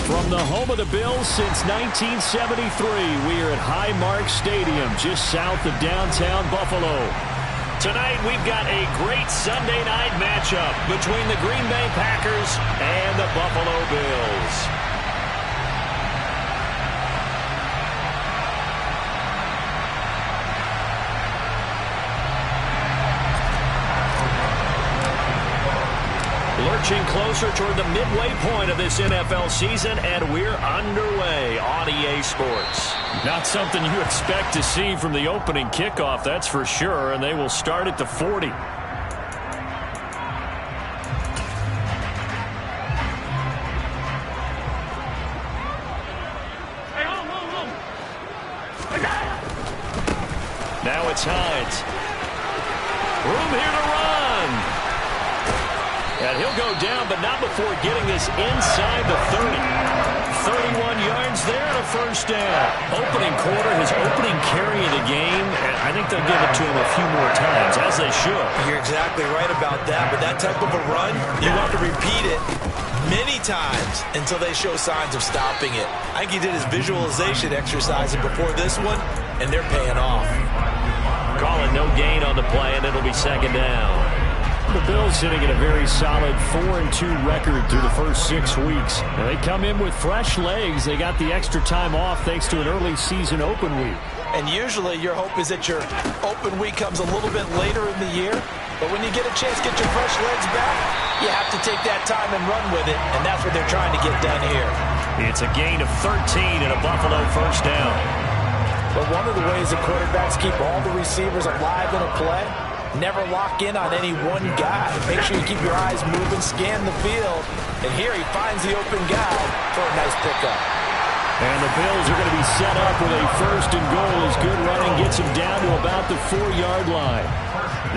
From the home of the Bills since 1973, we are at Highmark Stadium, just south of downtown Buffalo. Tonight, we've got a great Sunday night matchup between the Green Bay Packers and the Buffalo Bills. Lurching closer toward the midway point of this NFL season, and we're underway on EA Sports. Not something you expect to see from the opening kickoff, that's for sure, and they will start at the 40. Now it's Hines. Room here to run. And he'll go down, but not before getting this inside the 30. 31 yards there and a first down. Opening quarter, his opening carry of the game, and I think they'll give it to him a few more times, as they should. You're exactly right about that, but that type of a run, you want to repeat it many times until they show signs of stopping it. I think he did his visualization exercise before this one, and they're paying off. Calling no gain on the play, and it'll be second down. The Bills sitting at a very solid 4-2 record through the first 6 weeks. Now they come in with fresh legs. They got the extra time off thanks to an early season open week. And usually your hope is that your open week comes a little bit later in the year. But when you get a chance to get your fresh legs back, you have to take that time and run with it. And that's what they're trying to get done here. It's a gain of 13 and a Buffalo first down. But one of the ways the quarterbacks keep all the receivers alive in a play, never lock in on any one guy. Make sure you keep your eyes moving, scan the field. And here he finds the open guy for a nice pickup. And the Bills are going to be set up with a first and goal as good running gets him down to about the 4-yard line.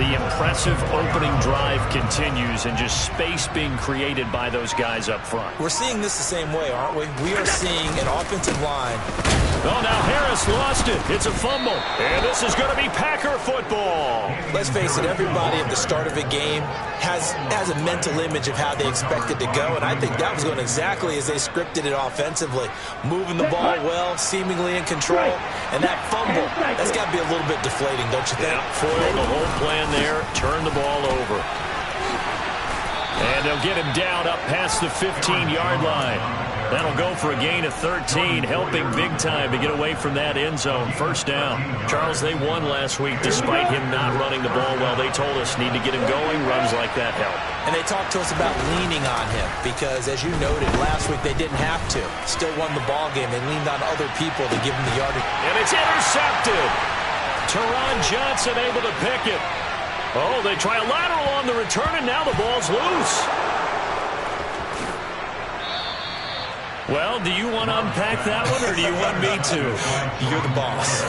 The impressive opening drive continues and just space being created by those guys up front. We're seeing this the same way, aren't we? We are seeing an offensive line. Oh, now Harris lost it. It's a fumble. And this is going to be Packer football. Let's face it, everybody at the start of a game has a mental image of how they expect it to go, and I think that was going exactly as they scripted it offensively. Moving the ball well, seemingly in control, and that fumble, that's got to be a little bit deflating, don't you think? Yeah, foil the whole plan there, turn the ball over. And they'll get him down up past the 15-yard line. That'll go for a gain of 13, helping big time to get away from that end zone. First down. Charles, they won last week despite him not running the ball well. They told us need to get him going. Runs like that help. And they talked to us about leaning on him because, as you noted, last week they didn't have to. Still won the ball game. They leaned on other people to give him the yardage. And it's intercepted. Teron Johnson able to pick it. Oh, they try a lateral on the return, and now the ball's loose. Well, do you want to unpack that one, or do you want me to? You're the boss.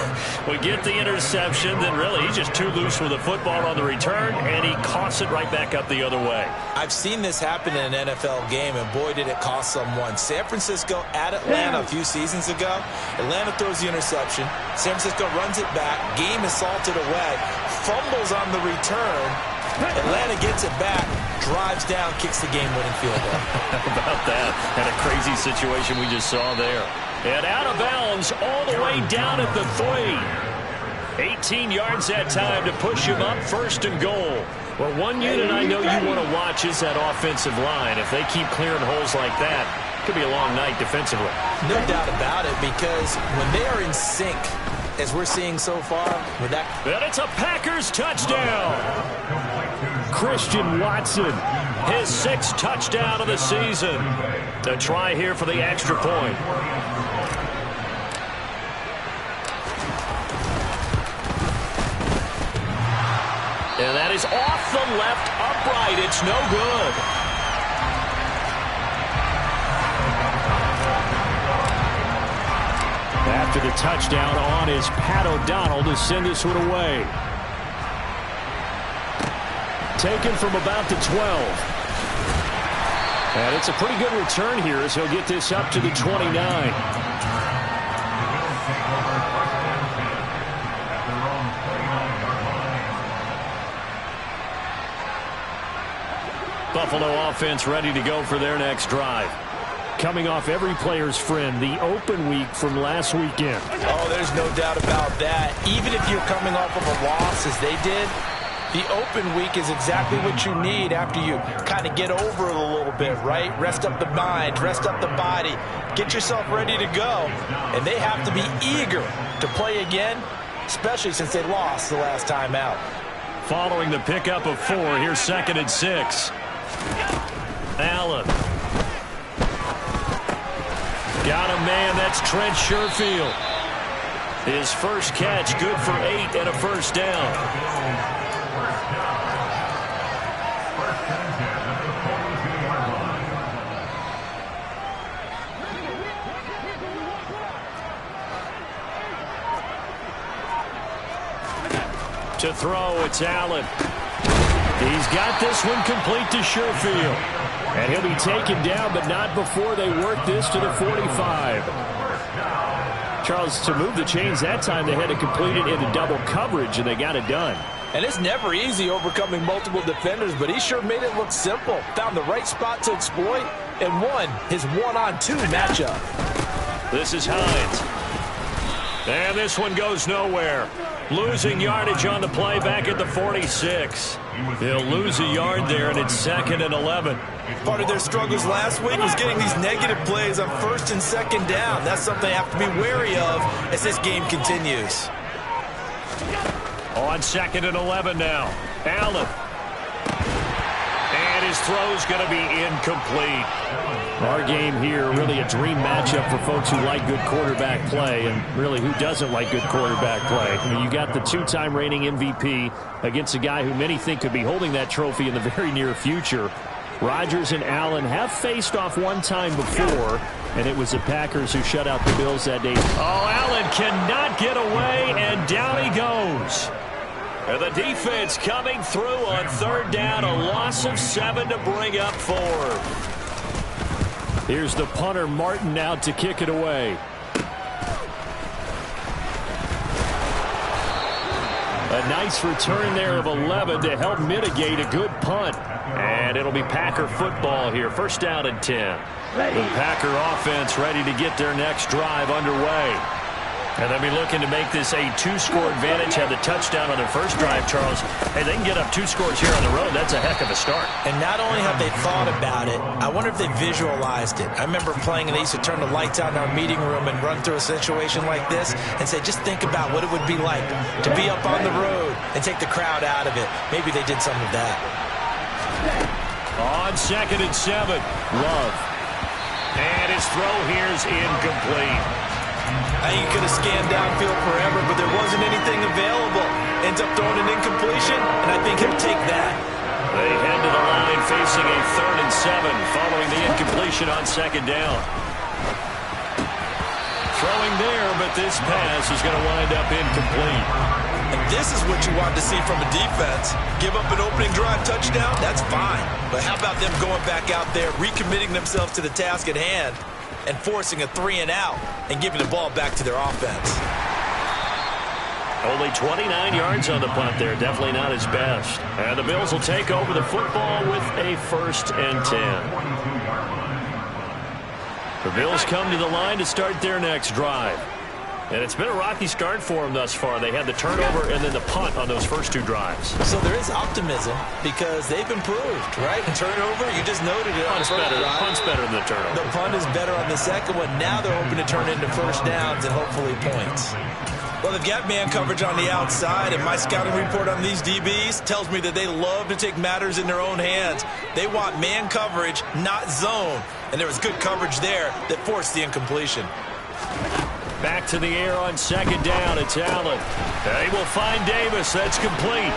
We get the interception, then really he's just too loose with the football on the return, and he coughs it right back up the other way. I've seen this happen in an NFL game, and boy, did it cost someone. San Francisco at Atlanta a few seasons ago. Atlanta throws the interception. San Francisco runs it back. Game is salted away. Fumbles on the return. Atlanta gets it back, drives down, kicks the game-winning field goal. How about that? And a crazy situation we just saw there. And out of bounds all the way down at the 3. 18 yards that time to push him up, first and goal. Well, one unit I know you want to watch is that offensive line. If they keep clearing holes like that, it could be a long night defensively. No doubt about it, because when they are in sync, as we're seeing so far, with that. And it's a Packers touchdown. Christian Watson, his 6th touchdown of the season. To try here for the extra point. And that is off the left upright. It's no good. After the touchdown on is Pat O'Donnell to send this one away. Taken from about the 12. And it's a pretty good return here as he'll get this up to the 29. Buffalo offense ready to go for their next drive. coming off every player's friend, the open week from last weekend. Oh, there's no doubt about that. Even if you're coming off of a loss as they did, the open week is exactly what you need after you kind of get over it a little bit, right? Rest up the mind, rest up the body, get yourself ready to go. And they have to be eager to play again, especially since they lost the last time out. Following the pickup of 4, here's 2nd and 6. Allen. Got a man, that's Trent Sherfield. His first catch, good for 8 and a first down. To throw, it's Allen. He's got this one complete to Sherfield. And he'll be taken down, but not before they work this to the 45. Charles, to move the chains that time, they had to complete it into double coverage, and they got it done. And it's never easy overcoming multiple defenders, but he sure made it look simple. Found the right spot to exploit and won his 1-on-2 matchup. This is Hines. And this one goes nowhere. Losing yardage on the play back at the 46. They'll lose a yard there, and it's 2nd and 11. Part of their struggles last week was getting these negative plays on 1st and 2nd down. That's something they have to be wary of as this game continues. On 2nd and 11 now. Allen. And his throw's going to be incomplete. Our game here, really a dream matchup for folks who like good quarterback play, and really who doesn't like good quarterback play. I mean, you got the 2-time reigning MVP against a guy who many think could be holding that trophy in the very near future. Rodgers and Allen have faced off one time before, and it was the Packers who shut out the Bills that day. Oh, Allen cannot get away, and down he goes. And the defense coming through on 3rd down, a loss of 7 to bring up 4. Here's the punter, Martin, out to kick it away. A nice return there of 11 to help mitigate a good punt. And it'll be Packer football here. 1st down and 10. The Packer offense ready to get their next drive underway. And they'll be looking to make this a 2-score advantage. Had the touchdown on their first drive, Charles. Hey, they can get up 2 scores here on the road. That's a heck of a start. And not only have they thought about it, I wonder if they visualized it. I remember playing, and they used to turn the lights out in our meeting room and run through a situation like this and say, just think about what it would be like to be up on the road and take the crowd out of it. Maybe they did some of that. On 2nd and 7, Love. And his throw here's incomplete. I think he could have scanned downfield forever, but there wasn't anything available. Ends up throwing an incompletion, and I think he'll take that. They head to the line facing a 3rd and 7 following the incompletion on 2nd down. Throwing there, but this pass is going to wind up incomplete. And this is what you want to see from a defense. Give up an opening drive touchdown, that's fine. But how about them going back out there, recommitting themselves to the task at hand, and forcing a 3-and-out and giving the ball back to their offense. Only 29 yards on the punt there. Definitely not his best. And the Bills will take over the football with a 1st and 10. The Bills come to the line to start their next drive. And it's been a rocky start for them thus far. They had the turnover and then the punt on those first 2 drives. So there is optimism because they've improved, right? And turnover, you just noted it. Punt's better than the turnover. The punt is better on the second one. Now they're hoping to turn into 1st downs and hopefully points. Well, they've got man coverage on the outside, and my scouting report on these DBs tells me that they love to take matters in their own hands. They want man coverage, not zone. And there was good coverage there that forced the incompletion. Back to the air on 2nd down. It's Allen. They will find Davis. That's complete.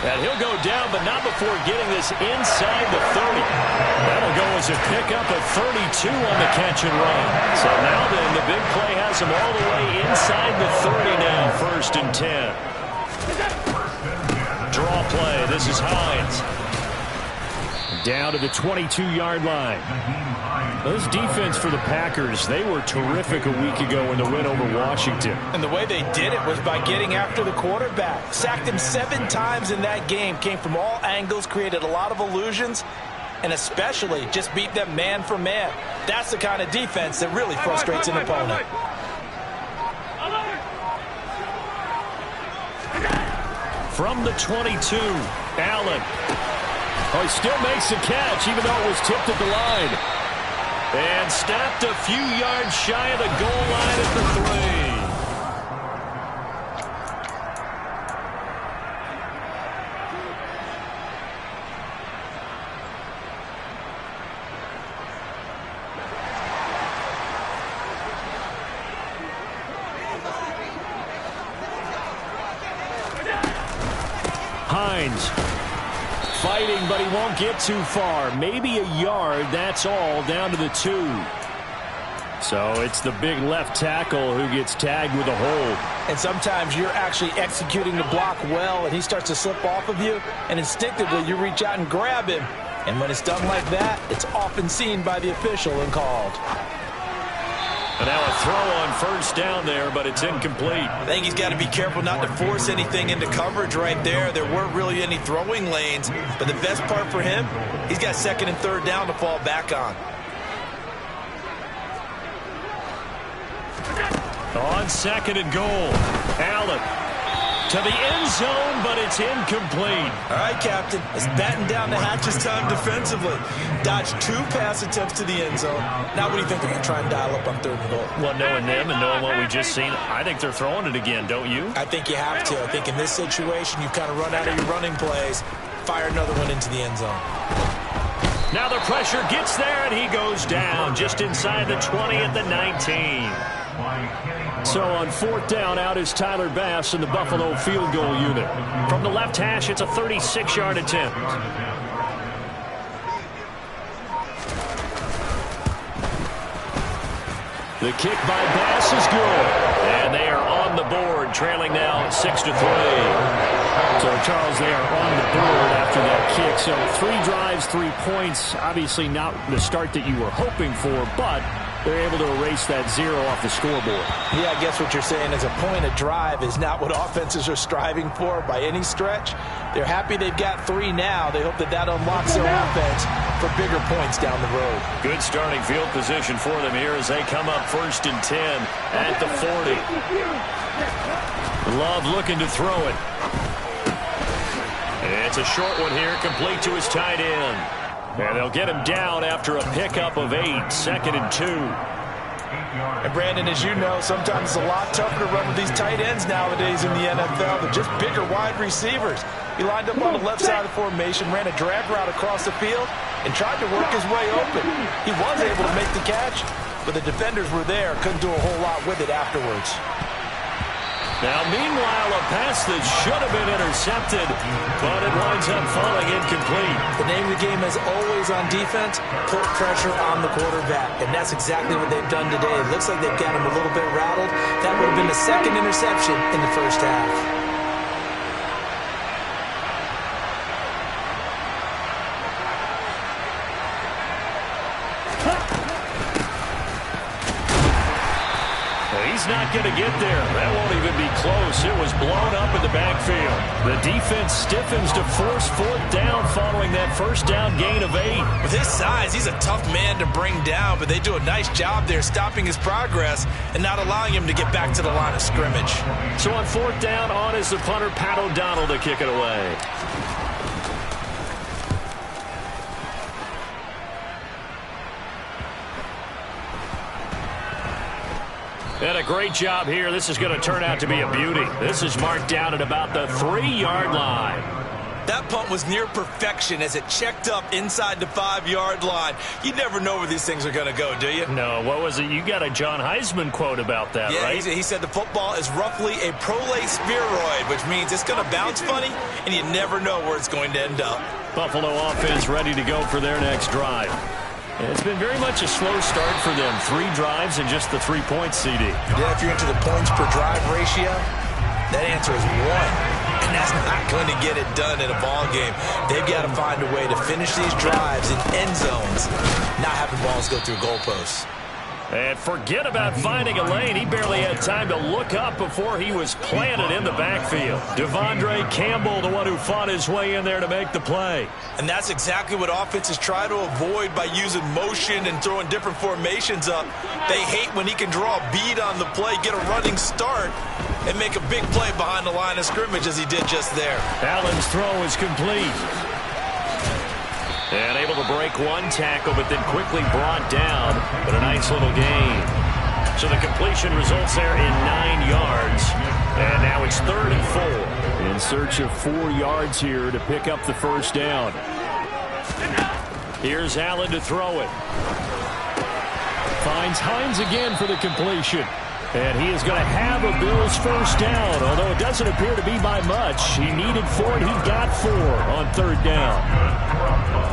And he'll go down, but not before getting this inside the 30. That'll go as a pickup of 32 on the catch and run. So now then, the big play has him all the way inside the 30 now. 1st and 10. Draw play. This is Hines. Down to the 22-yard line. This defense for the Packers, they were terrific a week ago in the win over Washington. And the way they did it was by getting after the quarterback. Sacked him 7 times in that game. Came from all angles, created a lot of illusions. and especially just beat them man for man. That's the kind of defense that really frustrates an opponent. From the 22, Allen. Oh, he still makes the catch, even though it was tipped at the line. And stopped a few yards shy of the goal line at the 3. Hines fighting, but he won't get too far. Maybe a yard, that's all, down to the 2. So it's the big left tackle who gets tagged with a hold. And sometimes you're actually executing the block well, and he starts to slip off of you, and instinctively you reach out and grab him. And when it's done like that, it's often seen by the official and called. And now a throw on first down there, but it's incomplete. I think he's got to be careful not to force anything into coverage right there. There weren't really any throwing lanes, but the best part for him, he's got second and third down to fall back on. On second and goal, Allen to the end zone, but it's incomplete. All right, Captain, it's batten down the hatches time defensively. Dodged 2 pass attempts to the end zone. Now what do you think they're going to try and dial up on third and goal? Well, knowing them and knowing what we just seen, I think they're throwing it again, don't you? I think you have to. I think in this situation, you've kind of run out of your running plays. Fire another one into the end zone. Now the pressure gets there, and he goes down just inside the 20 at the 19. So on fourth down, out is Tyler Bass in the Buffalo field goal unit. From the left hash, it's a 36-yard attempt. The kick by Bass is good. And they are on the board, trailing now 6-3. So, Charles, they are on the board after that kick. So 3 drives, 3 points. Obviously not the start that you were hoping for, but they're able to erase that 0 off the scoreboard. Yeah, I guess what you're saying is a point a drive is not what offenses are striving for by any stretch. They're happy they've got 3 now. They hope that that unlocks their offense for bigger points down the road. Good starting field position for them here as they come up 1st and 10 at the 40. Love looking to throw it. It's a short one here, complete to his tight end. And they'll get him down after a pickup of 8, 2nd and 2. And Brandon, as you know, sometimes it's a lot tougher to run with these tight ends nowadays in the NFL. They're just bigger wide receivers. He lined up on the left side of the formation, ran a drag route across the field, and tried to work his way open. He was able to make the catch, but the defenders were there, couldn't do a whole lot with it afterwards. Now, meanwhile, a pass that should have been intercepted, but it winds up falling incomplete. The name of the game is always on defense, put pressure on the quarterback, and that's exactly what they've done today. It looks like they've got him a little bit rattled. That would have been the 2nd interception in the first half. He's not going to get there. That won't even be close. It was blown up in the backfield. The defense stiffens to force 4th down following that first down gain of 8. With his size, he's a tough man to bring down, but they do a nice job there stopping his progress and not allowing him to get back to the line of scrimmage. So on 4th down, on is the punter, Pat O'Donnell, to kick it away. And a great job here. This is going to turn out to be a beauty. This is marked down at about the 3-yard line. That punt was near perfection as it checked up inside the 5-yard line. You never know where these things are going to go, do you? No, what was it? You got a John Heisman quote about that, right? Yeah, he said the football is roughly a prolate spheroid, which means it's going to bounce funny, and you never know where it's going to end up. Buffalo offense ready to go for their next drive. And it's been very much a slow start for them. 3 drives and just the 3 points, CD. Yeah, if you're into the points per drive ratio, that answer is 1. And that's not going to get it done in a ball game. They've got to find a way to finish these drives in end zones, not having balls go through goalposts. And forget about finding a lane. He barely had time to look up before he was planted in the backfield. Devondre Campbell, the one who fought his way in there to make the play. And that's exactly what offenses try to avoid by using motion and throwing different formations up. They hate when he can draw a bead on the play, get a running start, and make a big play behind the line of scrimmage as he did just there. Allen's throw is complete. And able to break one tackle, but then quickly brought down. But a nice little gain. So the completion results there in 9 yards. And now it's 3rd and 4. In search of 4 yards here to pick up the first down. Here's Allen to throw it. Finds Hines again for the completion. And he is going to have a Bills first down, although it doesn't appear to be by much. He needed 4, and he got 4 on 3rd down.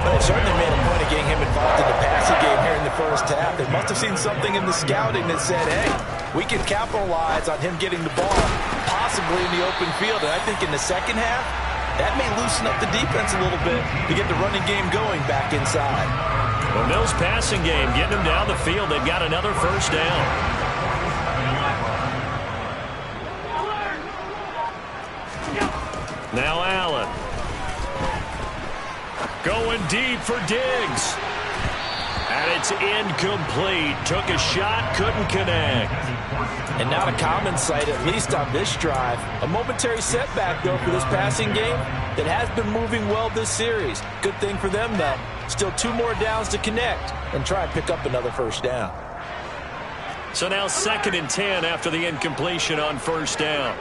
But they certainly made a point of getting him involved in the passing game here in the first half. They must have seen something in the scouting that said, hey, we can capitalize on him getting the ball, possibly in the open field. And I think in the second half, that may loosen up the defense a little bit to get the running game going back inside. Well, Mills' passing game, getting him down the field. They've got another first down. Now Allen. Going deep for Diggs. And it's incomplete. Took a shot, couldn't connect. And not a common sight, at least on this drive. A momentary setback, though, for this passing game that has been moving well this series. Good thing for them, though. Still 2 more downs to connect and try and pick up another first down. So now 2nd and 10 after the incompletion on first down.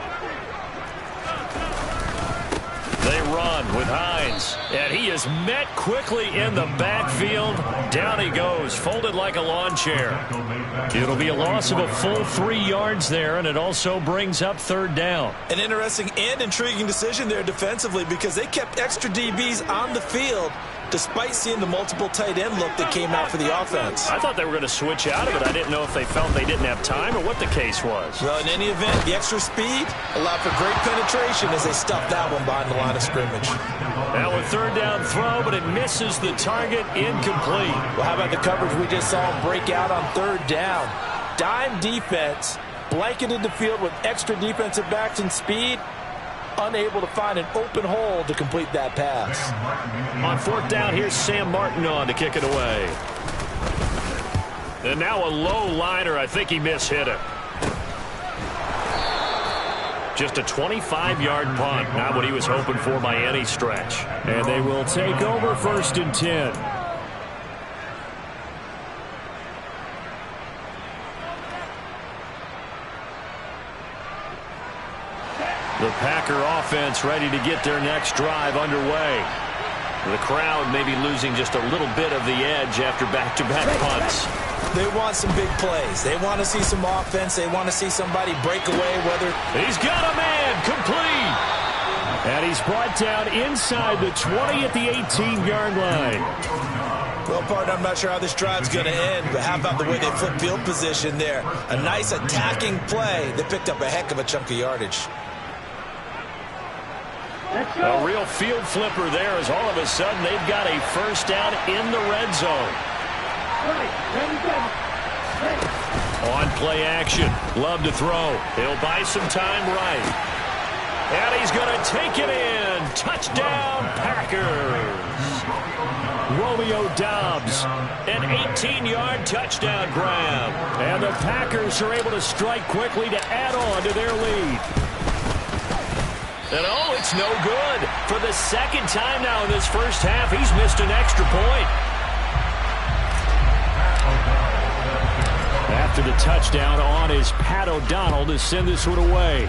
They run with Hines, and he is met quickly in the backfield. Down he goes, folded like a lawn chair. It'll be a loss of a full 3 yards there, and it also brings up 3rd down. An interesting and intriguing decision there defensively because they kept extra DBs on the field despite seeing the multiple tight end look that came out for the offense. I thought they were going to switch out of it. I didn't know if they felt they didn't have time or what the case was. Well, in any event, the extra speed allowed for great penetration as they stuffed that one behind the line of scrimmage. Now a 3rd down throw, but it misses the target, incomplete. Well, how about the coverage we just saw break out on 3rd down? Dime defense, blanketed the field with extra defensive backs and speed, unable to find an open hole to complete that pass. On 4th down, here's Sam Martin on to kick it away. And now a low liner. I think he mishit it. Just a 25-yard punt. Not what he was hoping for by any stretch. And they will take over 1st and 10. The Packer offense ready to get their next drive underway. The crowd may be losing just a little bit of the edge after back-to-back punts. They want some big plays. They want to see some offense. They want to see somebody break away, whether... He's got a man, complete. And he's brought down inside the 20 at the 18-yard line. Well, partner, I'm not sure how this drive's going to end, but how about the way they flip field position there? A nice attacking play that picked up a heck of a chunk of yardage. A real field flipper there as all of a sudden they've got a first down in the red zone. On play action. Love to throw. He'll buy some time right. And he's going to take it in. Touchdown, Packers. Romeo Doubs, an 18-yard touchdown grab. And the Packers are able to strike quickly to add on to their lead. And oh, it's no good. For the 2nd time now in this first half, he's missed an extra point. After the touchdown on is Pat O'Donnell to send this one away.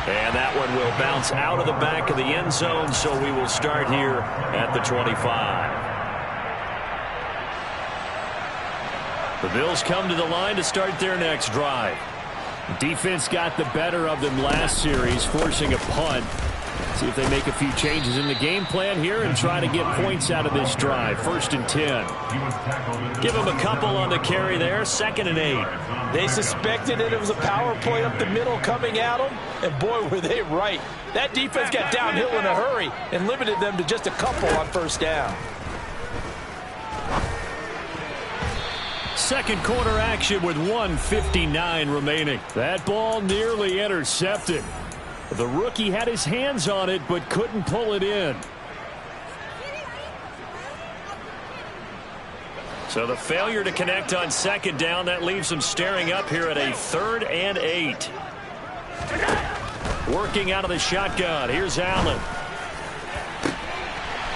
And that one will bounce out of the back of the end zone, so we will start here at the 25. The Bills come to the line to start their next drive. Defense got the better of them last series, forcing a punt. See if they make a few changes in the game plan here and try to get points out of this drive. 1st and 10. Give them a couple on the carry there. 2nd and 8. They suspected that it was a power play up the middle coming at them, and boy, were they right. That defense got downhill in a hurry and limited them to just a couple on 1st down. Second quarter action with 1:59 remaining. That ball nearly intercepted. The rookie had his hands on it but couldn't pull it in. So the failure to connect on second down, that leaves them staring up here at a 3rd and 8. Working out of the shotgun. Here's Allen.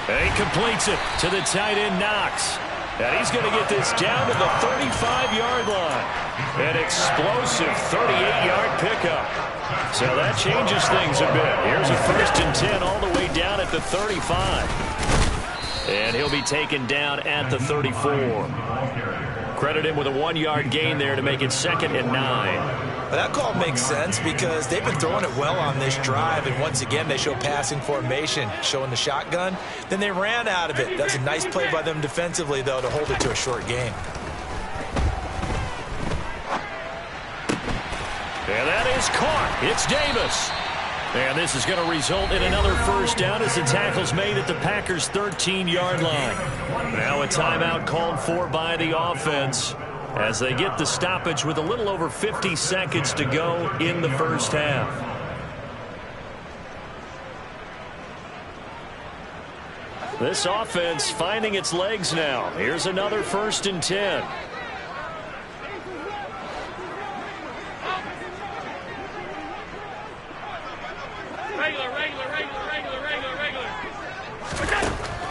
And he completes it to the tight end, Knox. And he's going to get this down to the 35-yard line. An explosive 38-yard pickup. So that changes things a bit. Here's a 1st and 10 all the way down at the 35. And he'll be taken down at the 34. Credit him with a 1-yard gain there to make it 2nd and 9. That call makes sense because they've been throwing it well on this drive, and once again they show passing formation, showing the shotgun. Then they ran out of it. That's a nice play by them defensively, though, to hold it to a short gain. And that is caught. It's Davis. And this is going to result in another 1st down as the tackle's made at the Packers' 13-yard line. Now a timeout called for by the offense as they get the stoppage with a little over 50 seconds to go in the first half. This offense finding its legs now. Here's another 1st and 10.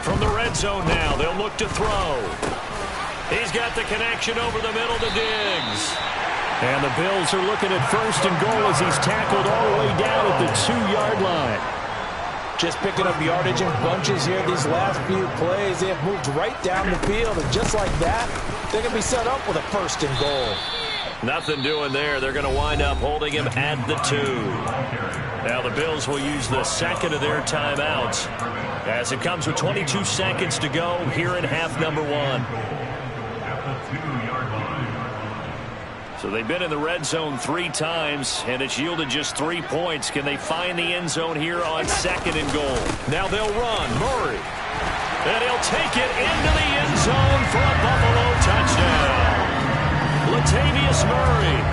From the red zone now, they'll look to throw. He's got the connection over the middle to Diggs. And the Bills are looking at 1st and goal as he's tackled all the way down at the 2-yard line. Just picking up yardage in bunches here these last few plays. They have moved right down the field, and just like that, they're going to be set up with a 1st and goal. Nothing doing there. They're going to wind up holding him at the 2. Now the Bills will use the 2nd of their timeouts as it comes with 22 seconds to go here in half number 1. So they've been in the red zone 3 times, and it's yielded just 3 points. Can they find the end zone here on 2nd and goal? Now they'll run. Murray. And he'll take it into the end zone for a Buffalo touchdown. Latavius Murray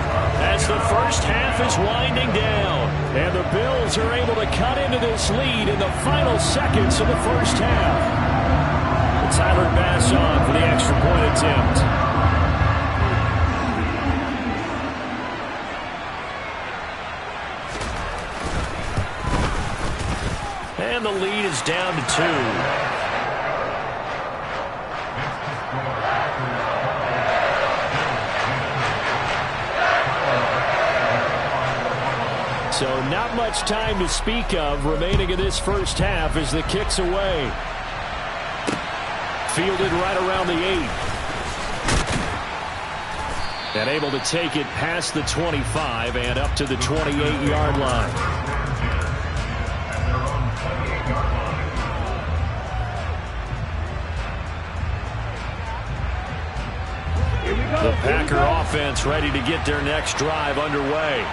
as the first half is winding down. And the Bills are able to cut into this lead in the final seconds of the first half. Tyler Bass on for the extra point attempt. And the lead is down to 2. So not much time to speak of remaining in this first half as the kick's away. Fielded right around the 8. And able to take it past the 25 and up to the 28-yard line. The Packer offense ready to get their next drive underway.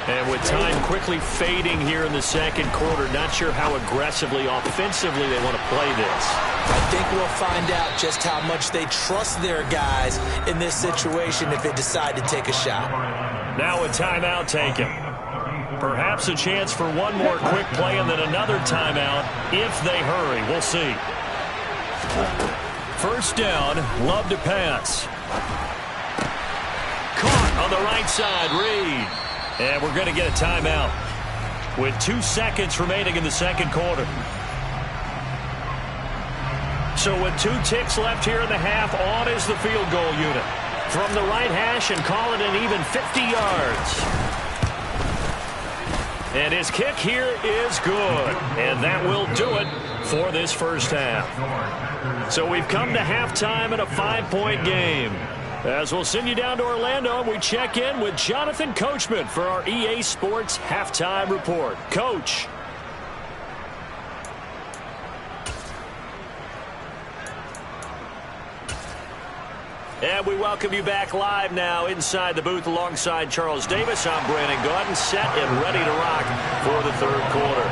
And with time quickly fading here in the second quarter, not sure how aggressively, offensively they want to play this. I think we'll find out just how much they trust their guys in this situation if they decide to take a shot. Now a timeout taken. Perhaps a chance for one more quick play and then another timeout if they hurry. We'll see. First down, Love to pass. Caught on the right side, Reed. And we're going to get a timeout with 2 seconds remaining in the second quarter. So with 2 ticks left here in the half, on is the field goal unit. From the right hash and call it an even 50 yards. And his kick here is good. And that will do it for this first half. So we've come to halftime in a 5-point game. As we'll send you down to Orlando, we check in with Jonathan Coachman for our EA Sports Halftime Report. Coach. And we welcome you back live now inside the booth alongside Charles Davis. I'm Brandon Gaudin, set and ready to rock for the third quarter.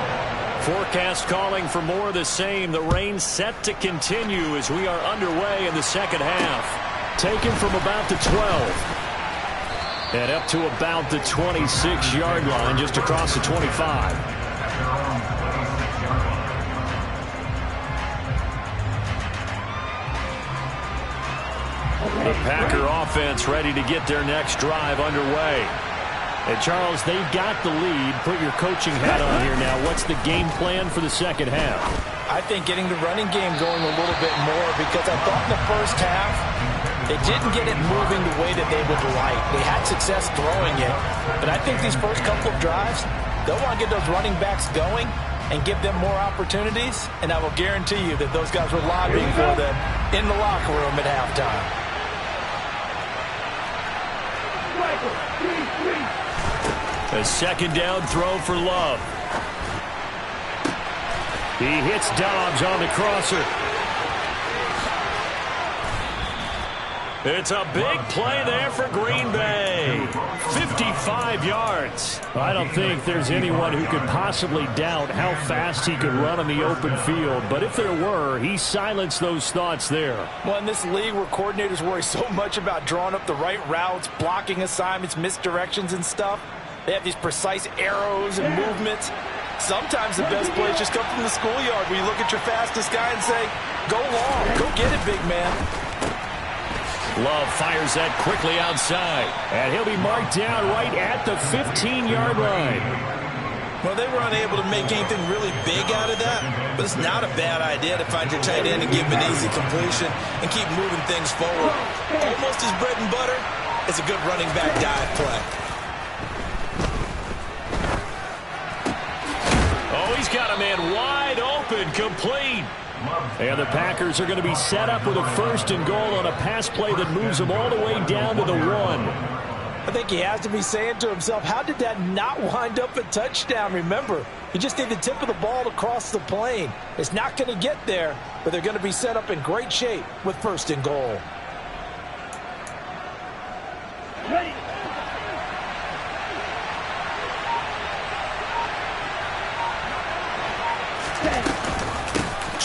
Forecast calling for more of the same. The rain set to continue as we are underway in the second half. Taken from about the 12. And up to about the 26-yard line, just across the 25. The Packer offense ready to get their next drive underway. And Charles, they've got the lead. Put your coaching hat on here now. What's the game plan for the second half? I think getting the running game going a little bit more, because I thought in the first half they didn't get it moving the way that they would like. They had success throwing it, but I think these first couple of drives, they'll want to get those running backs going and give them more opportunities, and I will guarantee you that those guys were lobbying for them in the locker room at halftime. A second down throw for Love. He hits Dobbs on the crosser. It's a big play there for Green Bay. 55 yards. I don't think there's anyone who could possibly doubt how fast he could run on the open field. But if there were, he silenced those thoughts there. Well, in this league where coordinators worry so much about drawing up the right routes, blocking assignments, misdirections and stuff, they have these precise arrows and movements. Sometimes the best plays just come from the schoolyard where you look at your fastest guy and say, go long, go get it, big man. Love fires that quickly outside, and he'll be marked down right at the 15-yard line. Well, they were unable to make anything really big out of that, but it's not a bad idea to find your tight end and give him an easy completion and keep moving things forward. Almost his bread and butter is a good running back dive play. Oh, he's got a man wide open, complete. And the Packers are going to be set up with a 1st and goal on a pass play that moves them all the way down to the 1. I think he has to be saying to himself, how did that not wind up a touchdown? Remember, he just need the tip of the ball to cross the plane. It's not going to get there, but they're going to be set up in great shape with 1st and goal.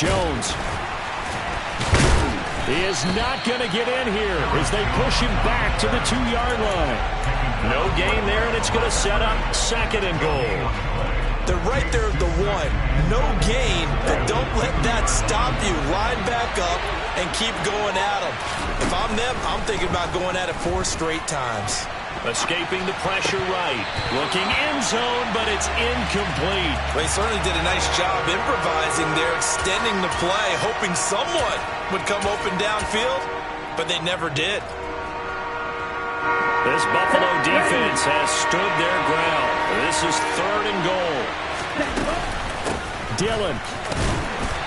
Jones. He is not going to get in here as they push him back to the 2-yard line. No gain there, and it's going to set up 2nd and goal. They're right there at the 1. No gain, but don't let that stop you. Line back up and keep going at them. If I'm them, I'm thinking about going at it 4 straight times. Escaping the pressure right. Looking end zone, but it's incomplete. They certainly did a nice job improvising there, extending the play, hoping someone would come open downfield, but they never did. This Buffalo defense has stood their ground. This is 3rd and goal. Dillon.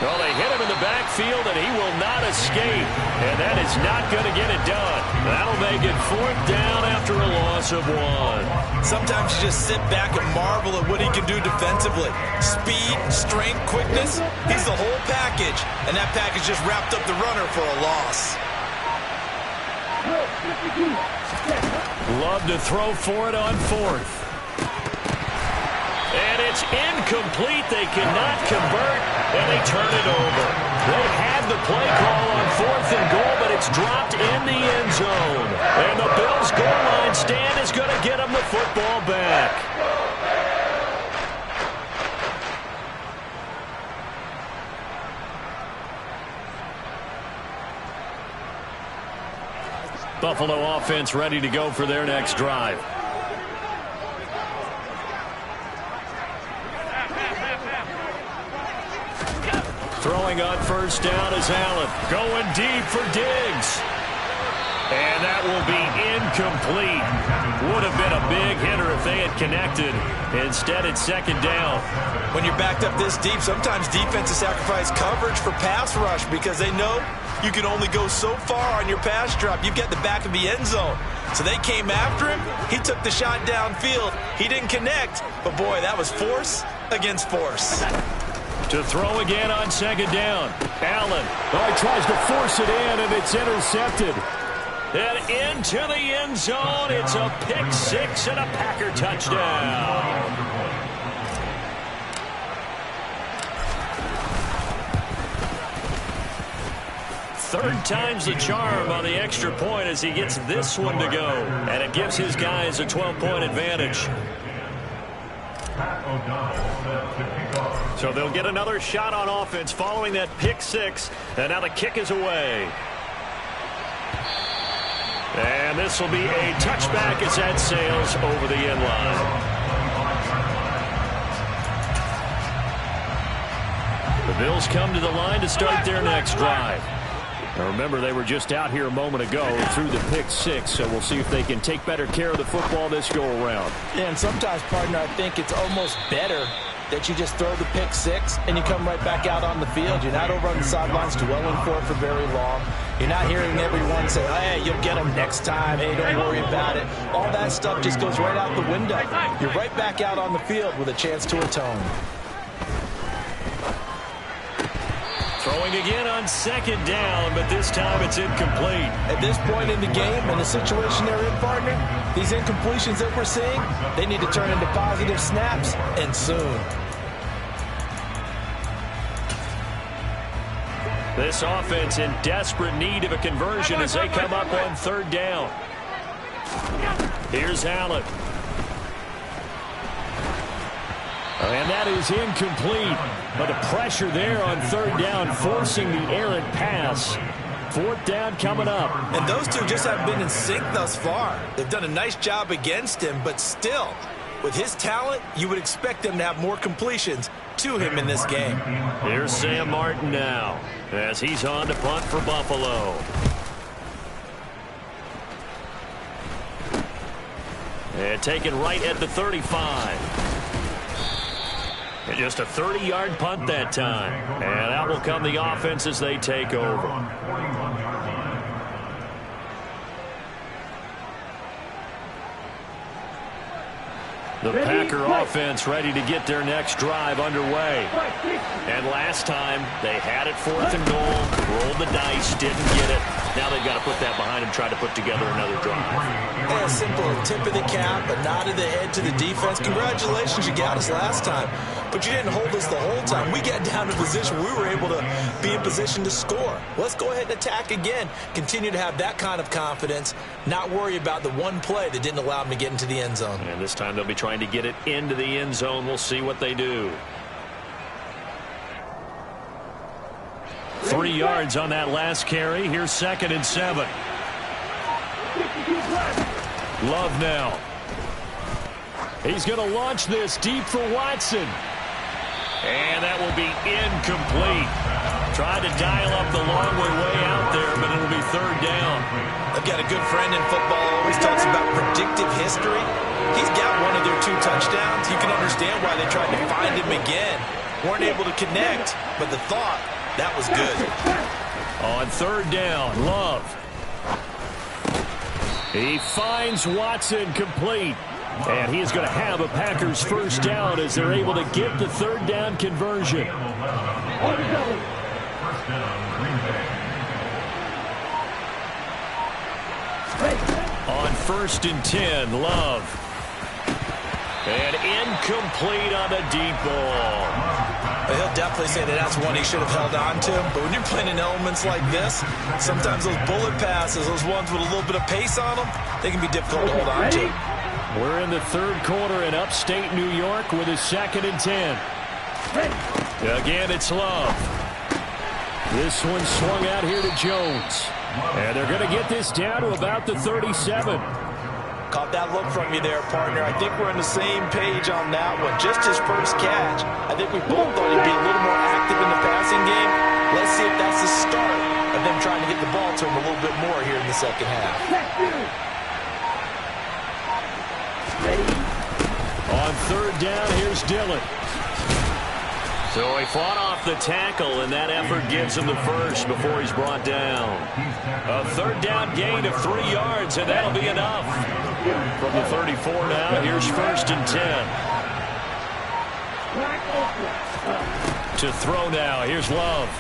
Well, they hit him in the backfield, and he will not escape. And that is not going to get it done. That'll make it 4th down after a loss of 1. Sometimes you just sit back and marvel at what he can do defensively. Speed, strength, quickness, he's the whole package. And that package just wrapped up the runner for a loss. Love to throw for it on 4th. And it's incomplete. They cannot convert, and they turn it over. They had the play call on 4th and goal, but it's dropped in the end zone. And the Bills' goal line stand is going to get them the football back. Buffalo offense ready to go for their next drive. Throwing on 1st down is Allen. Going deep for Diggs. And that will be incomplete. Would have been a big hitter if they had connected. Instead, it's 2nd down. When you're backed up this deep, sometimes defenses sacrifice coverage for pass rush because they know you can only go so far on your pass drop. You've got the back of the end zone. So they came after him. He took the shot downfield. He didn't connect. But, boy, that was force against force. To throw again on 2nd down. Allen. Oh, he tries to force it in, and it's intercepted. And into the end zone. It's a pick 6 and a Packer touchdown. third time's the charm on the extra point as he gets this one to go. And it gives his guys a 12-point advantage. So they'll get another shot on offense following that pick six. And now the kick is away. And this will be a touchback as that sails over the end line. The Bills come to the line to start their next drive. Now remember, they were just out here a moment ago through the pick six, so we'll see if they can take better care of the football this go-around. Yeah, and sometimes, partner, I think it's almost better that you just throw the pick six and you come right back out on the field. You're not over on the sidelines dwelling for it for very long. You're not hearing everyone say, hey, you'll get them next time. Hey, don't worry about it. All that stuff just goes right out the window. You're right back out on the field with a chance to atone. Throwing again on second down, but this time it's incomplete. At this point in the game and the situation they're in, partner, these incompletions that we're seeing, they need to turn into positive snaps, and soon. This offense in desperate need of a conversion as they come up on third down. Here's Allen. And that is incomplete. But the pressure there on third down, forcing the errant pass. Fourth down coming up. And those two just haven't been in sync thus far. They've done a nice job against him, but still, with his talent, you would expect them to have more completions to him in this game. Here's Sam Martin now, as he's on to punt for Buffalo. And taken right at the 35. And just a 30-yard punt that time. And out will come the offense as they take over. The Packer offense ready to get their next drive underway. And last time, they had it 4th and goal, rolled the dice, didn't get it. Now they've got to put that behind them, try to put together another drive. Yeah, simple tip of the cap, a nod of the head to the defense. Congratulations, you got us last time. But you didn't hold us the whole time. We got down to position. We were able to be in position to score. Let's go ahead and attack again. Continue to have that kind of confidence. Not worry about the one play that didn't allow them to get into the end zone. And this time they'll be trying to get it into the end zone. We'll see what they do. 3 yards on that last carry. Here's 2nd and 7. Love now. He's going to launch this deep for Watson. And that will be incomplete. Tried to dial up the long way out there, but it'll be 3rd down. I've got a good friend in football who always talks about predictive history. He's got one of their 2 touchdowns. You can understand why they tried to find him again. Weren't able to connect, but the thought, that was good. On 3rd down, Love. He finds Watson complete. And he is going to have a Packers first down as they're able to get the 3rd down conversion. On 1st and 10, Love. And incomplete on the deep ball. He'll definitely say that that's one he should have held on to. But when you're playing in elements like this, sometimes those bullet passes, those ones with a little bit of pace on them, they can be difficult to hold on to. We're in the 3rd quarter in upstate New York with a 2nd and 10. Again, it's Love. This one swung out here to Jones. And they're going to get this down to about the 37. Caught that look from you there, partner. I think we're on the same page on that one. Just his first catch. I think we both thought he'd be a little more active in the passing game. Let's see if that's the start of them trying to get the ball to him a little bit more here in the second half. On 3rd down, here's Dillon. So he fought off the tackle, and that effort gives him the first before he's brought down. A 3rd down gain of 3 yards, and that'll be enough. From the 34 now, here's 1st and 10. To throw now, here's Love.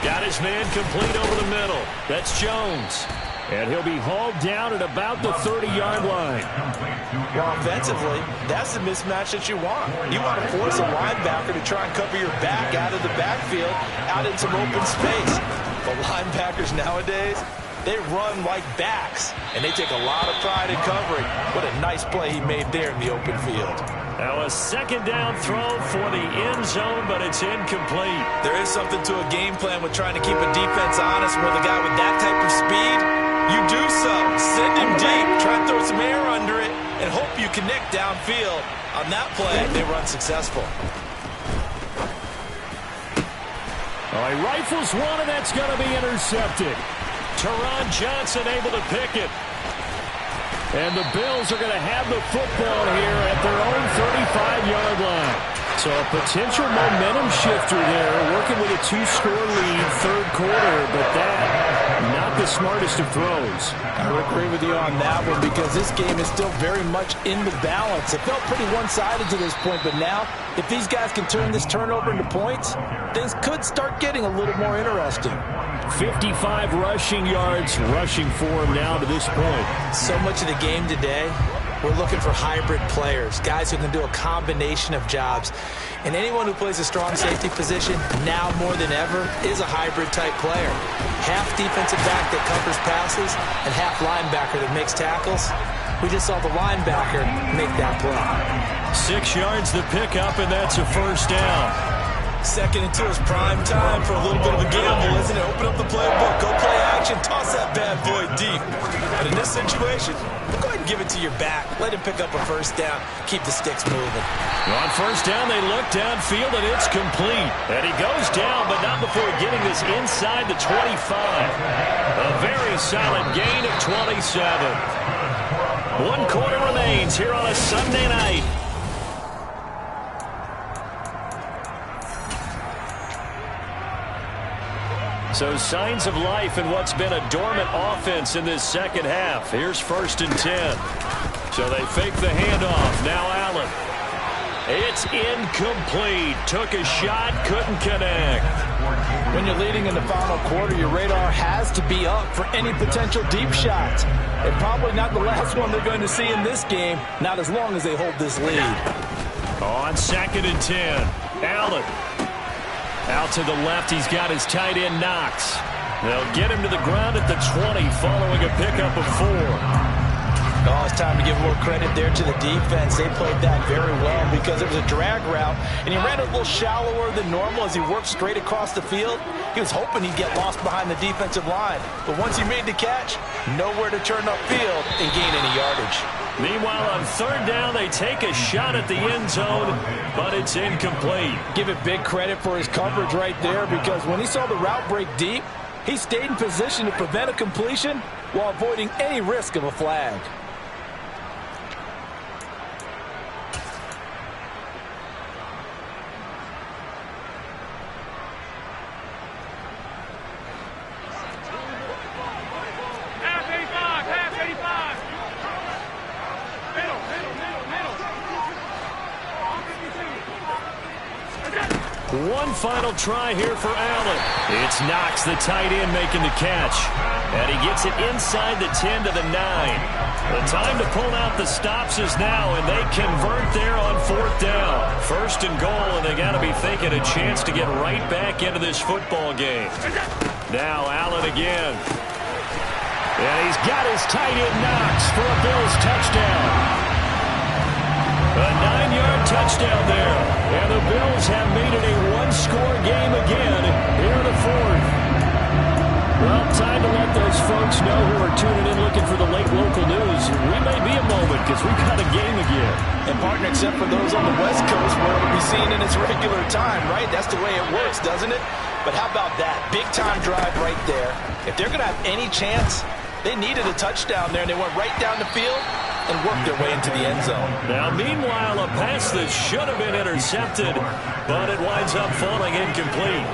Got his man complete over the middle. That's Jones. And he'll be hauled down at about the 30-yard line. Well, offensively, that's the mismatch that you want. You want to force a linebacker to try and cover your back out of the backfield, out in some open space. But linebackers nowadays, they run like backs, and they take a lot of pride in covering. What a nice play he made there in the open field. Now a second down throw for the end zone, but it's incomplete. There is something to a game plan with trying to keep a defense honest. With a guy with that type of speed, you do so. Send him deep, try to throw some air under it, and hope you connect downfield. On that play, they were unsuccessful. All right, rifles one, and that's going to be intercepted. Teron Johnson able to pick it. And the Bills are going to have the football here at their own 35-yard line. So a potential momentum shifter there, working with a 2-score lead, third quarter, but that, not the smartest of throws. I would agree with you on that one because this game is still very much in the balance. It felt pretty one-sided to this point, but now, if these guys can turn this turnover into points, things could start getting a little more interesting. 55 rushing yards rushing for him now to this point. So much of the game today, we're looking for hybrid players, guys who can do a combination of jobs. And anyone who plays a strong safety position, now more than ever, is a hybrid-type player. Half defensive back that covers passes and half linebacker that makes tackles. We just saw the linebacker make that play. 6 yards the pickup, and that's a first down. Second and 2 is prime time for a little bit of a gamble, isn't it? Open up the playbook, go play action, toss that bad boy deep. But in this situation, go ahead and give it to your back. Let him pick up a first down. Keep the sticks moving. On first down, they look downfield, and it's complete. And he goes down, but not before getting this inside the 25. A very solid gain of 27. 1 quarter remains here on a Sunday night. So signs of life in what's been a dormant offense in this second half. Here's 1st and 10. So they fake the handoff. Now Allen. It's incomplete. Took a shot, couldn't connect. When you're leading in the final quarter, your radar has to be up for any potential deep shots. And probably not the last one they're going to see in this game, not as long as they hold this lead. On 2nd and 10, Allen. Out to the left, he's got his tight end Knox. They'll get him to the ground at the 20 following a pickup of 4. Oh, it's time to give more credit there to the defense. They played that very well because it was a drag route, and he ran a little shallower than normal as he worked straight across the field. He was hoping he'd get lost behind the defensive line, but once he made the catch, nowhere to turn upfield and gain any yardage. Meanwhile, on 3rd down, they take a shot at the end zone, but it's incomplete. Give it big credit for his coverage right there because when he saw the route break deep, he stayed in position to prevent a completion while avoiding any risk of a flag. One final try here for Allen. It's Knox, the tight end, making the catch. And he gets it inside the 10 to the 9. The time to pull out the stops is now, and they convert there on 4th down. 1st and goal, and they got to be thinking a chance to get right back into this football game. Now Allen again. And he's got his tight end Knox for a Bills touchdown. A 9-yard touchdown there. And the Bills have made it a 1-score game again here in the 4th. Well, time to let those folks know who are tuning in looking for the late local news. We may be a moment because we've got a game again. And partner, except for those on the West Coast where it'll be seen in its regular time, right? That's the way it works, doesn't it? But how about that? Big-time drive right there. If they're going to have any chance, they needed a touchdown there, and they went right down the field and worked their way into the end zone. Now, meanwhile, a pass that should have been intercepted, but it winds up falling incomplete.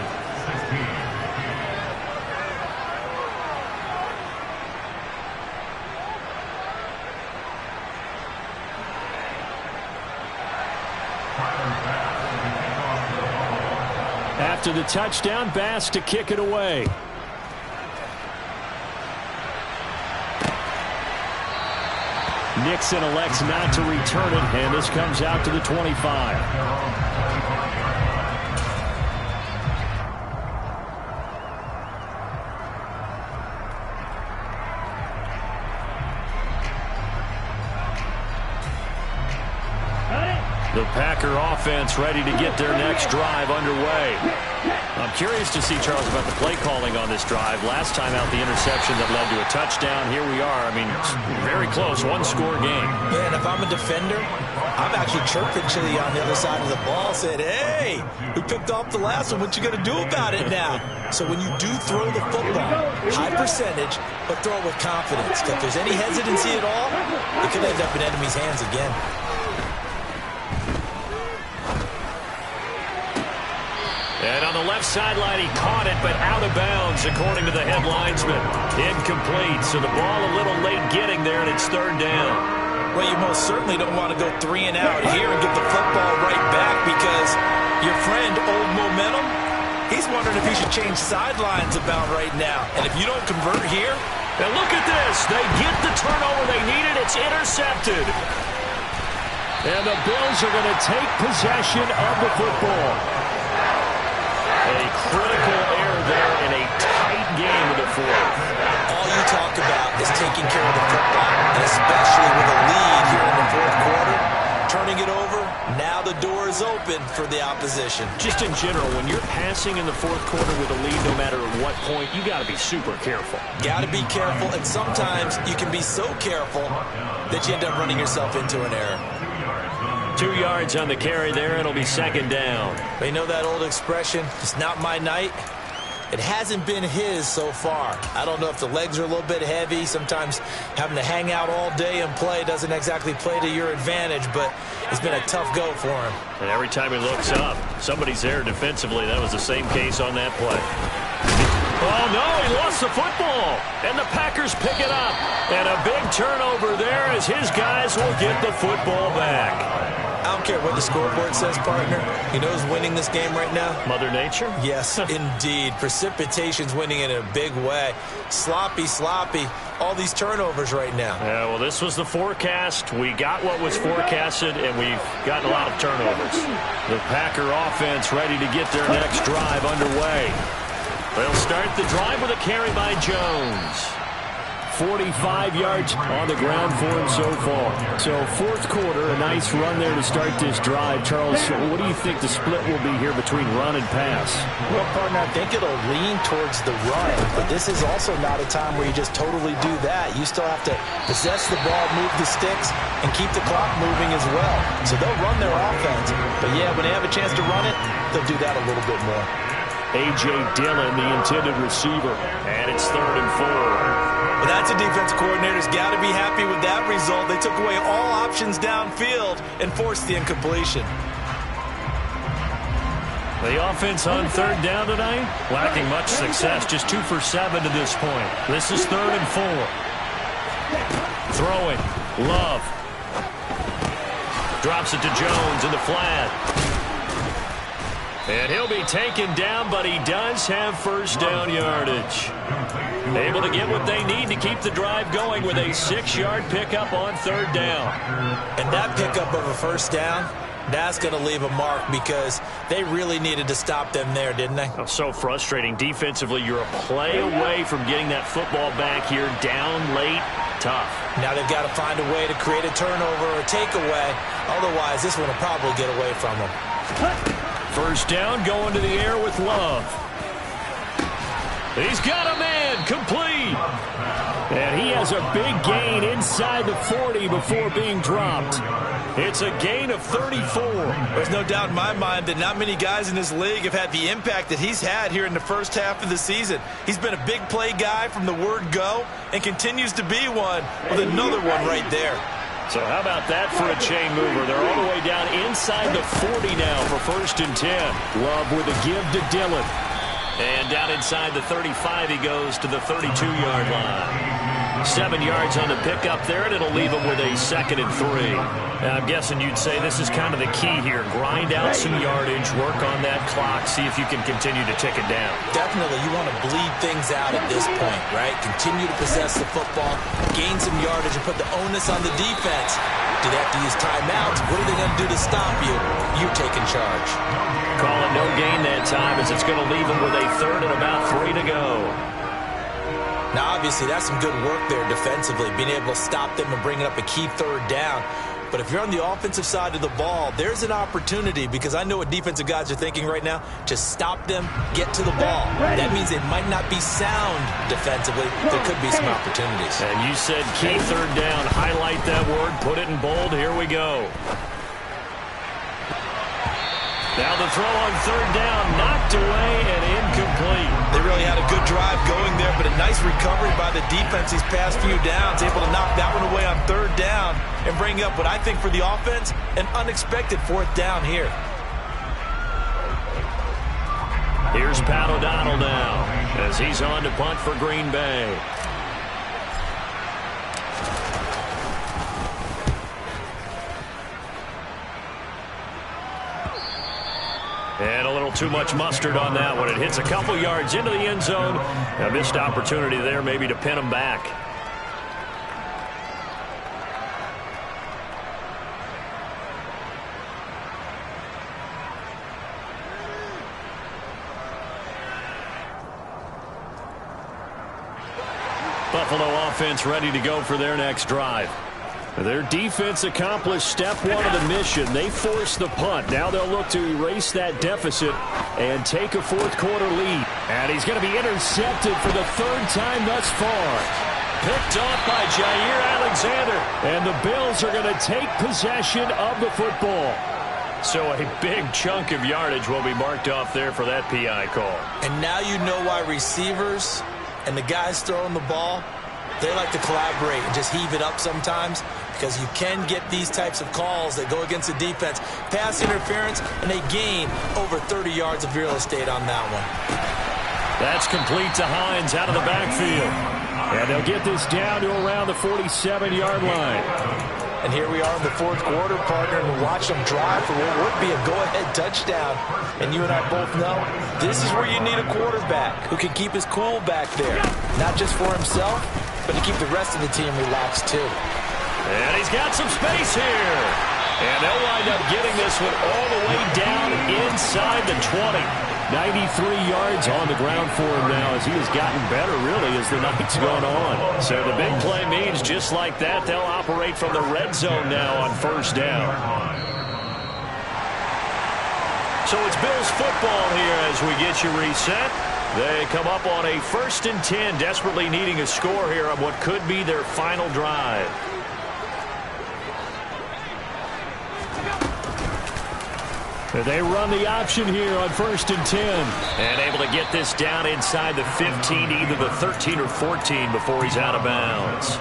After the touchdown, Bass to kick it away. Nixon elects not to return it, and this comes out to the 25. The Packer offense ready to get their next drive underway. I'm curious to see, Charles, about the play calling on this drive. Last time out, the interception that led to a touchdown. Here we are. I mean, very close, one-score game. Man, if I'm a defender, I'm actually chirping Chili on the other side of the ball, saying, hey, we picked off the last one. What you going to do about it now? So when you do throw the football, high percentage, but throw it with confidence. If there's any hesitancy at all, it could end up in enemy's hands again. And on the left sideline, he caught it, but out of bounds, according to the head linesman. Incomplete, so the ball a little late getting there, and it's third down. Well, you most certainly don't want to go 3 and out here and give the football right back because your friend, Old Momentum, he's wondering if he should change sidelines about right now. And if you don't convert here... And look at this. They get the turnover they needed. It's intercepted. And the Bills are going to take possession of the football. A critical error there in a tight game of the fourth. All you talk about is taking care of the football, and especially with a lead here in the fourth quarter. Turning it over, now the door is open for the opposition. Just in general, when you're passing in the fourth quarter with a lead, no matter at what point, you got to be super careful. Got to be careful, and sometimes you can be so careful that you end up running yourself into an error. 2 yards on the carry there. It'll be second down. But you know that old expression, it's not my night? It hasn't been his so far. I don't know if the legs are a little bit heavy. Sometimes having to hang out all day and play doesn't exactly play to your advantage, but it's been a tough go for him. And every time he looks up, somebody's there defensively. That was the same case on that play. Oh, no, he lost the football. And the Packers pick it up. And a big turnover there as his guys will get the football back. I don't care what the scoreboard says, partner. You know who's winning this game right now? Mother Nature? Yes, indeed. Precipitation's winning in a big way. Sloppy. All these turnovers right now. Yeah, well, this was the forecast. We got what was forecasted, and we've gotten a lot of turnovers. The Packer offense ready to get their next drive underway. They'll start the drive with a carry by Jones. 45 yards on the ground for him so far. So fourth quarter, a nice run there to start this drive. Charles, what do you think the split will be here between run and pass? Well, partner, I think it'll lean towards the run, but this is also not a time where you just totally do that. You still have to possess the ball, move the sticks, and keep the clock moving as well. So they'll run their offense. But, yeah, when they have a chance to run it, they'll do that a little bit more. A.J. Dillon, the intended receiver, and it's 3rd and 4. Well, that's a defense coordinator's got to be happy with that result. They took away all options downfield and forced the incompletion. The offense on 3rd down tonight, lacking much success, just 2 for 7 to this point. This is 3rd and 4. Throwing, Love. Drops it to Jones in the flat. And he'll be taken down, but he does have first down yardage. Able to get what they need to keep the drive going with a 6-yard pickup on 3rd down. And that pickup of a first down, that's going to leave a mark because they really needed to stop them there, didn't they? Oh, so frustrating. Defensively, you're a play away from getting that football back here. Down late, tough. Now they've got to find a way to create a turnover or takeaway. Otherwise, this one will probably get away from them. First down, going to the air with Love. He's got a man, complete. And he has a big gain inside the 40 before being dropped. It's a gain of 34. There's no doubt in my mind that not many guys in this league have had the impact that he's had here in the first half of the season. He's been a big play guy from the word go and continues to be one with another one right there. So how about that for a chain mover? They're all the way down inside the 40 now for 1st and 10. Love with a give to Dillon. And down inside the 35 he goes to the 32-yard line. 7 yards on the pickup there, and it'll leave him with a 2nd and 3. Now, I'm guessing you'd say this is kind of the key here. Grind out some yardage, work on that clock, see if you can continue to tick it down. Definitely, you want to bleed things out at this point, right? Continue to possess the football, gain some yardage, and put the onus on the defense. Do they have to use timeouts? What are they going to do to stop you? You're taking charge. Call it no gain that time as it's going to leave him with a 3rd and about 3 to go. Now, obviously, that's some good work there defensively, being able to stop them and bringing up a key 3rd down. But if you're on the offensive side of the ball, there's an opportunity, because I know what defensive guys are thinking right now. Just stop them, get to the ball. That means it might not be sound defensively. There could be some opportunities. And you said key third down. Highlight that word. Put it in bold. Here we go. Now the throw on third down, knocked away and incomplete. They really had a good drive going there, but a nice recovery by the defense these past few downs, able to knock that one away on third down and bring up what I think for the offense, an unexpected fourth down here. Here's Pat O'Donnell now as he's on to punt for Green Bay. And a little too much mustard on that one. It hits a couple yards into the end zone. A missed opportunity there maybe to pin him back. Buffalo offense ready to go for their next drive. Their defense accomplished step one of the mission. They forced the punt. Now they'll look to erase that deficit and take a fourth-quarter lead. And he's going to be intercepted for the third time thus far. Picked off by Jair Alexander. And the Bills are going to take possession of the football. So a big chunk of yardage will be marked off there for that PI call. And now you know why receivers and the guys throwing the ball, they like to collaborate and just heave it up sometimes, because you can get these types of calls that go against the defense. Pass interference, and they gain over 30 yards of real estate on that one. That's complete to Hines out of the backfield. And they'll get this down to around the 47-yard line. And here we are in the fourth quarter, partner, and watch them drive for what would be a go-ahead touchdown. And you and I both know this is where you need a quarterback who can keep his cool back there, not just for himself, but to keep the rest of the team relaxed too. And he's got some space here. And they'll wind up getting this one all the way down inside the 20. 93 yards on the ground for him now as he has gotten better, really, as the night's gone on. So the big play means just like that, they'll operate from the red zone now on first down. So it's Bills football here as we get you reset. They come up on a 1st and 10, desperately needing a score here on what could be their final drive. They run the option here on 1st and 10. And able to get this down inside the 15, either the 13 or 14 before he's out of bounds.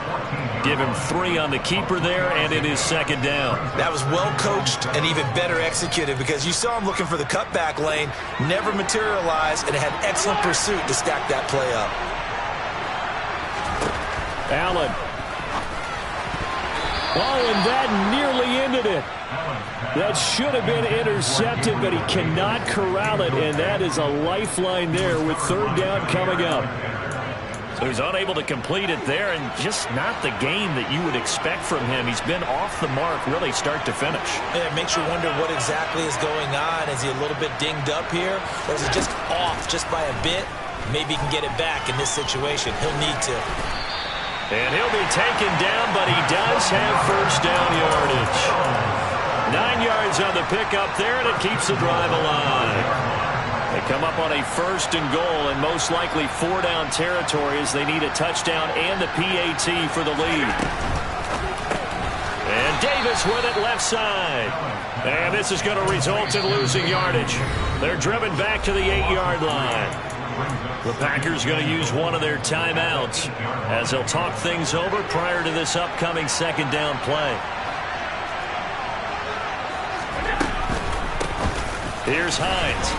Give him 3 on the keeper there, and it is 2nd down. That was well coached and even better executed, because you saw him looking for the cutback lane, never materialized, and had excellent pursuit to stack that play up. Allen. Oh, and that nearly ended it. That should have been intercepted, but he cannot corral it, and that is a lifeline there with 3rd down coming up. So he's unable to complete it there, and just not the game that you would expect from him. He's been off the mark really start to finish. Yeah, it makes you wonder what exactly is going on. Is he a little bit dinged up here, or is it just off just by a bit? Maybe he can get it back in this situation. He'll need to. And he'll be taken down, but he does have first down yardage. 9 yards on the pickup there, and it keeps the drive alive. They come up on a 1st and goal, and most likely 4-down territory as they need a touchdown and the PAT for the lead. And Davis with it left side. And this is going to result in losing yardage. They're driven back to the 8-yard line. The Packers going to use one of their timeouts as they'll talk things over prior to this upcoming 2nd down play. Here's Hines.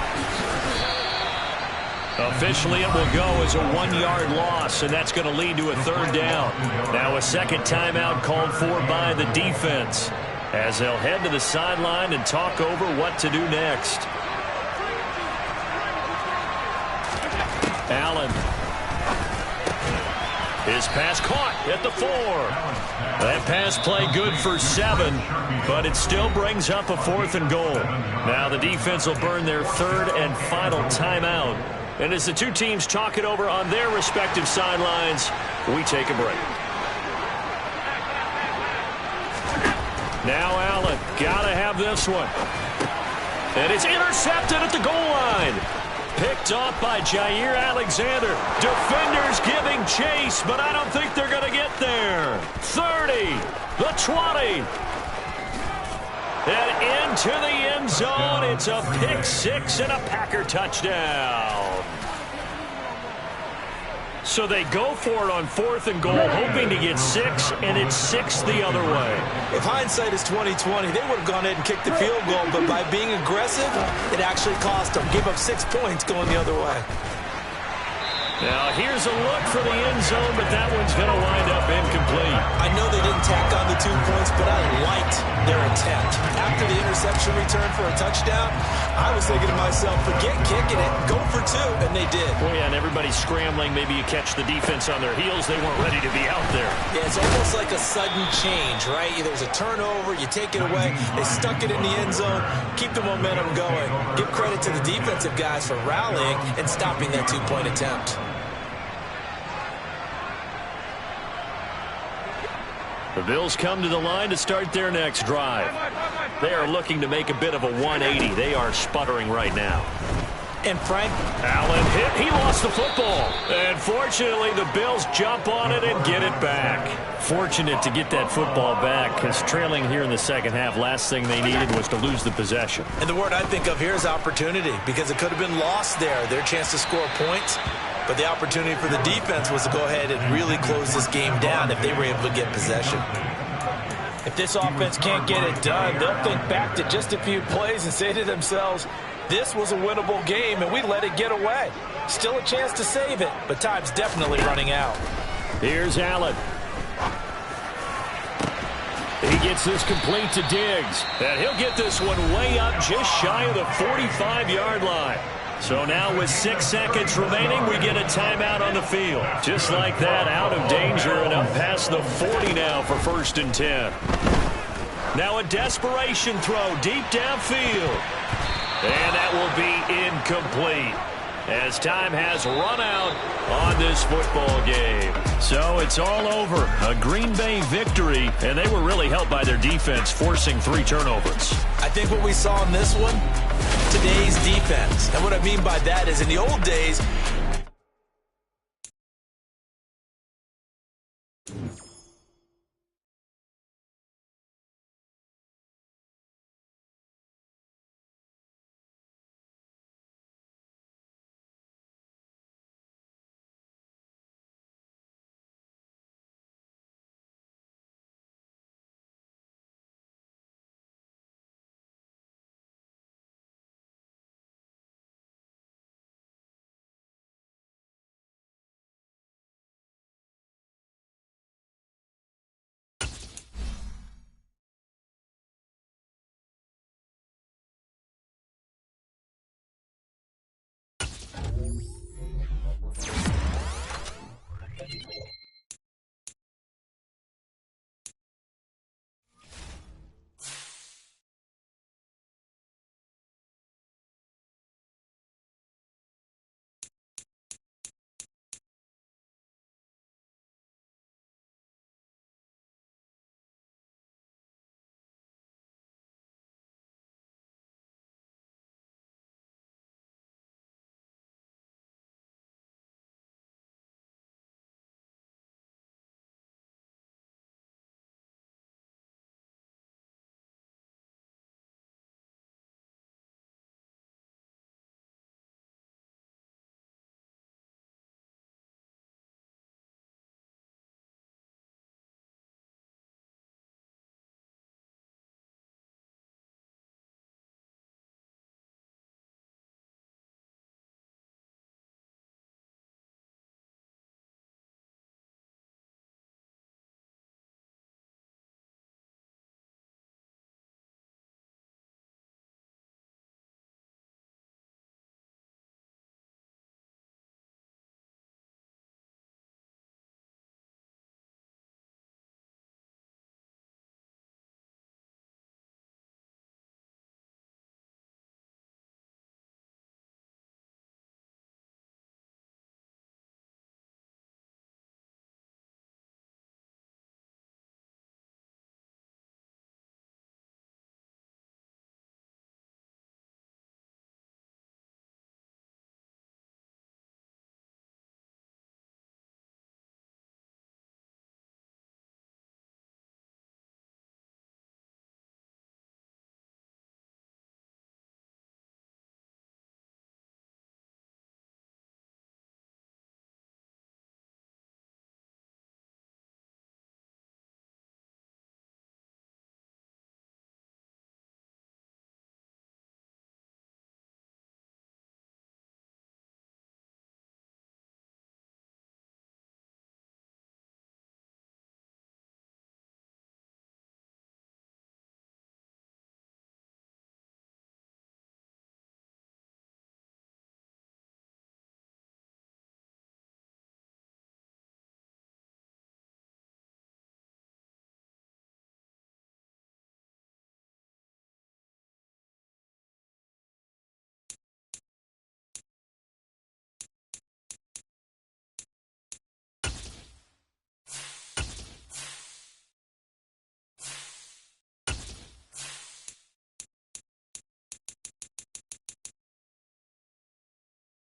Officially, it will go as a 1-yard loss, and that's going to lead to a 3rd down. Now a 2nd timeout called for by the defense as they'll head to the sideline and talk over what to do next. Allen. His pass caught at the 4. That pass play good for 7, but it still brings up a 4th and goal. Now the defense will burn their 3rd and final timeout. And as the two teams talk it over on their respective sidelines, we take a break. Now Allen, gotta have this one. And it's intercepted at the goal line. Picked off by Jair Alexander. Defenders giving chase, but I don't think they're going to get there. 30, the 20. And into the end zone. It's a pick six and a Packer touchdown. So they go for it on 4th and goal, hoping to get 6, and it's 6 the other way. If hindsight is 20/20, they would have gone ahead and kicked the field goal, but by being aggressive, it actually cost them. Give up 6 points going the other way. Now here's a look for the end zone, but that one's going to wind up incomplete. I know they didn't tack on the 2 points, but I liked their attempt. After the interception return for a touchdown, I was thinking to myself, forget kicking it, go for 2, and they did. Oh, yeah, and everybody's scrambling. Maybe you catch the defense on their heels. They weren't ready to be out there. Yeah, it's almost like a sudden change, right? There's a turnover, you take it away, they stuck it in the end zone, keep the momentum going. Give credit to the defensive guys for rallying and stopping that 2-point attempt. The Bills come to the line to start their next drive. They are looking to make a bit of a 180. They are sputtering right now. And Frank, Allen hit. He lost the football. And fortunately, the Bills jump on it and get it back. Fortunate to get that football back, because trailing here in the second half, last thing they needed was to lose the possession. And the word I think of here is opportunity, because it could have been lost there, their chance to score points. But the opportunity for the defense was to go ahead and really close this game down if they were able to get possession. If this offense can't get it done, they'll think back to just a few plays and say to themselves, this was a winnable game and we let it get away. Still a chance to save it, but time's definitely running out. Here's Allen. He gets this complete to Diggs. And he'll get this one way up just shy of the 45-yard line. So now with 6 seconds remaining, we get a timeout on the field. Just like that, out of danger and up past the 40 now for 1st and 10. Now a desperation throw deep downfield. And that will be incomplete, as time has run out on this football game. So it's all over. A Green Bay victory, and they were really helped by their defense, forcing 3 turnovers. I think what we saw in this one, today's defense. And what I mean by that is in the old days,